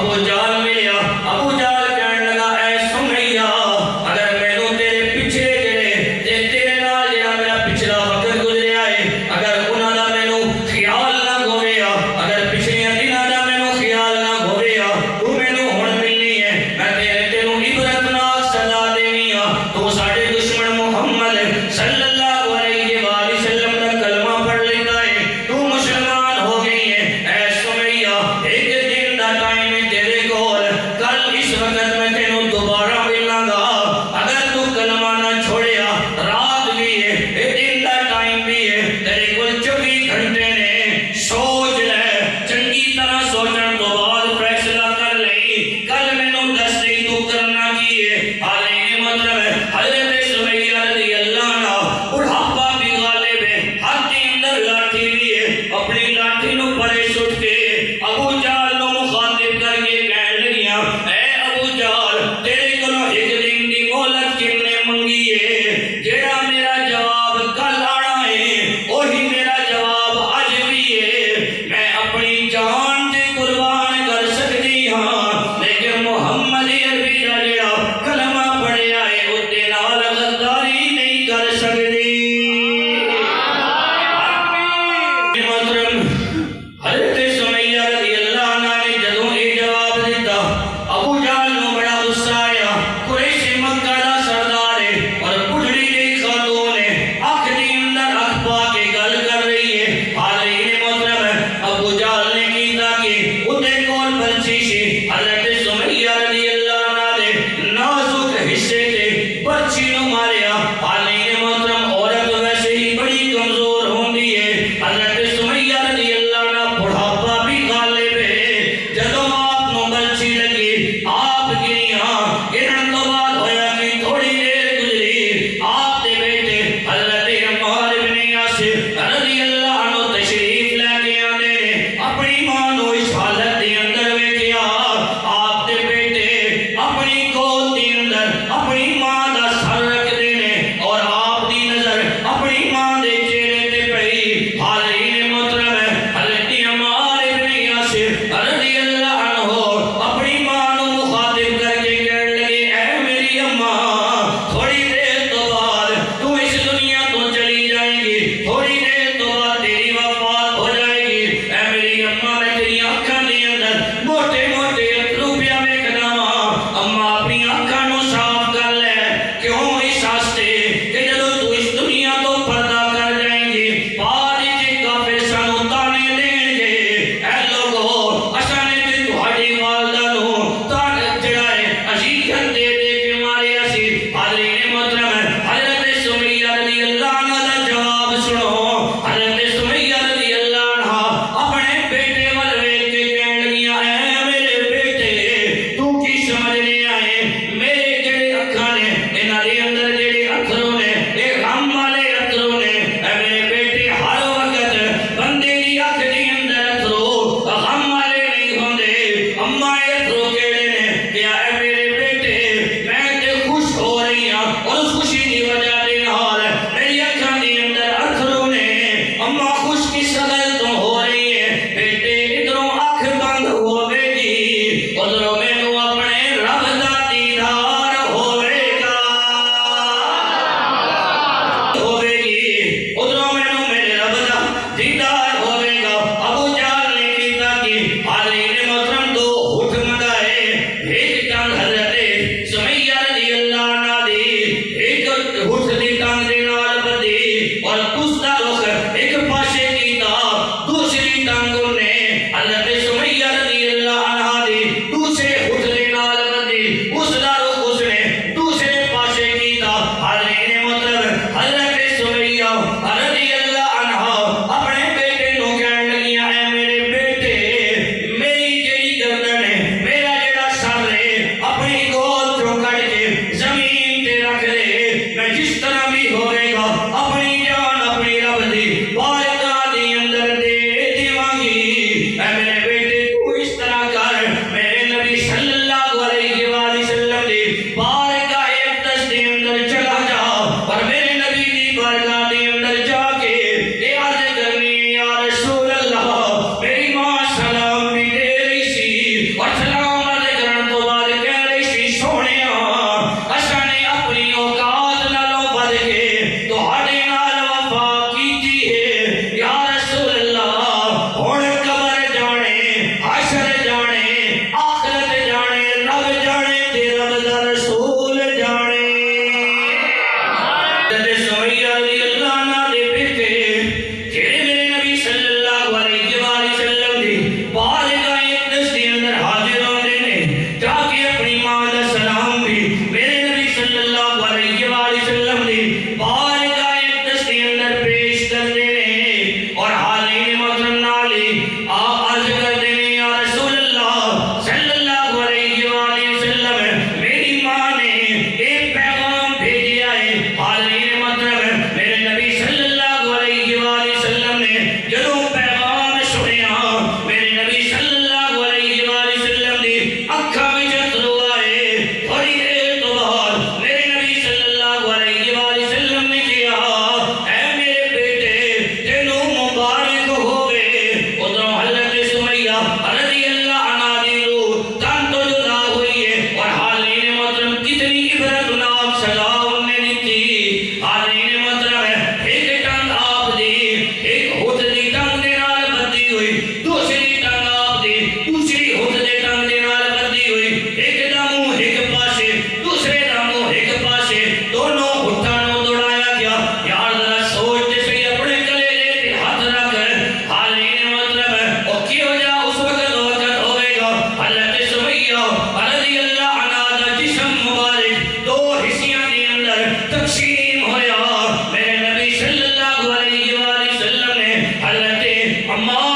ابو جہل ملیا ابو جہل کہنے لگا اے سمیہ اگر مینوں تیرے پیچھے تیرے نال جڑا میرا پچھلا وقت گزریا ہے اگر انہاں دا مینوں خیال نہ ہویا اگر پچھلے دناں دا مینوں خیال نہ ہویا تو مینوں ہن ملنی ہے میں تینوں عبرت نال سزا دینی ہے تو ساڈے دشمن محمد صلی اللہ علیہ وآلہ وسلم دا کلمہ پڑھ لیتا ہے تو مسلمان ہو گئی ہے اے سمیہ ایک دن دا ٹائم ہے تیرے کول کل اس وقت میں تینوں دوبارہ ملنا گا اگر تو کلمہ نہ چھوڑیا رات بھی ہے ایک دن دا ٹائم بھی ہے تیرے کول 24 گھنٹے نے سوچ لے چنگی طرح سوچن تو بعد فیصلہ کر لئی کل مینوں دس دے تو کرنا کی ہے حالے مطلب ہے حضرت سمیہ رضی اللہ عنہ بڑھاپا بھی غالب ہے ہاتھ کے اندر لاٹھی بھی ہے اپنی لاٹھی نو پرے سٹ کے ابو جہل نو مخاطب کر کے کہنے لگیاں اے ابو جہل تیرے کولوں ایک دن دی مہلت کن نے منگی ہے جیڑا میرا جواب کل آنا ہے وہی میرا جواب اج بھی ہے میں اپنی جان تے قربان کر سکتی ہاں لیکن محمد عربی دا جڑا کلمہ پڑھیا ہے او دے نال غداری نہیں کر سکتی محترم حضرت سمیہ رضی اللہ عنہ نے جدوں یہ جواب دیتا ابو جہل نو بڑا غصہ آیا قریش مکہ دا سردار ہے اور بڑھڑی دی خاتون ہے اکھ دی اندر اکھ پا کے گل کر رہی ہے حالین محترم ابو جہل نے کیتا کہ اُتے کول بچی سی حضرت سمیہ رضی اللہ عنہ دے نازک حصے تے بچی نو ماریا حالین محترم عورت ویسے ہی بڑی کمزور ہوندی ہے حضرت سمیہ رضی اللہ عنہ بڑھاپا بھی غالب ہے جدوں آپ نو بچی لگی آپ گریاں گرن تو بعد ہویا کہ تھوڑی دیر گزری آپ دے بیٹے حضرت عمار بن یاسر رضی اللہ عنہ تشریف لے کے آندے نے اپنی ماں نو اس حالت دے اندر ویکھیا آپ دے بیٹے اپنی گود دے اندر اپنی ماں دا سر رکھ دے نے اور آپ دی نظر اپنی ماں دے چہرے تے پئی حالین محترم حضرت عمار بن یاسر رضی اللہ عنہ اپنی ماں نو مخاطب کر کے کہنے لگے اے میری اماں تھوڑی دیر تو بعد تو اس دنیا تو چلی جائے گی تھوڑی دیر تو بعد تیری وفات ہو جائے گی اے میری اماں میں تیری آنکھاں دے اندر موٹے موٹے اترو پیا ویکھنا اماں اپنی آنکھاں نو صاف کر لے کیوں اس واسطے کہ جدوں تو اس دنیا تو پردہ کر جائیں گی بعد وچ کافر سانو تانے دین گے اے لوگو اساں نے تے تہاڈی والدہ نو تانے جڑا ہے اذیت دے دے کے ماریا سی حالین محترم حضرت سمیہ رضی اللہ عنہ دا جواب سنو حضرت سمیہ رضی اللہ عنہ اپنے بیٹے ول ویکھ کے کہنے لگیاں اے میرے بیٹے تو کی سمجھنے آئے میرے جڑے اکھاں نے انہاں دے اندر جڑے اتھرو نے اے غم والے اتھرو نے اے میرے بیٹے ہر وقت بندے دی اکھ دے اندر اتھرو غم والے نہیں ہوندے اماں اتھرو کیڑے نے کہ اے میرے بیٹے میں تے خوش ہو رہی ہاں اور اس خوشی دی وجہ دے نال میری اکھاں دے اندر اتھرو نے اماں خوش کس قدر تو ہو رہی ہے بیٹے ادھروں اکھ بند ہوے گی ادھروں مینوں اپنے رب دا دیدار ہوے گا ہوے گی ادھروں مینوں میرے رب دا دیدار ہوے گا ابو جہل نے کیتا کہ حالین محترم دو ہٹھ منگائے ایک ٹانگ حضرت سمیہ رضی اللہ عنہ دی ایک ہٹھ دی ٹانگ دے نال بدی اور دوسرا رخ ایک پاسے کیتا دوسری ٹانگ نے حضرت سمیہ رضی اللہ عنہ دی دوسرے ہٹھ اکھا میں اترو آئے تھوڑی دیر تو بعد میرے نبی صلی اللہ علیہ وآلہ وسلم نے کیا اے میرے بیٹے تینوں مبارک ہوئے ادھروں حضرت سمیہ رضی اللہ عنہ دی روح تن تو جدا ہوئی ہے اور حالین محترم کتنی عبرتناک سزا انہیں دی تھی حالین محترم ہے ایک ٹنگ آپ دی ایک ہتھ دی ٹنگ دے نال بدی ہوئی دوسری ٹنگ آپ دی دوسری ہتھ دے ٹنگ دے نال بدی ہوئی ایک دا منہ ایک پاسے دوسرے دا منہ ایک پاسے دونوں ہتھاں نوں دوڑایا گیا یار ذرا سوچ تے صحیح اپنے کلیجے تے ہاتھ رکھ حالین محترم ہے او کیوں جا اس وقت ہوئے گا حضرت سمیہ رضی اللہ عنہ دا جسم مبارک دو حصیاں دے اندر تقسیم ہویا میرے نبی صلی اللہ علیہ وآلہ وسلم نے حضرت عمار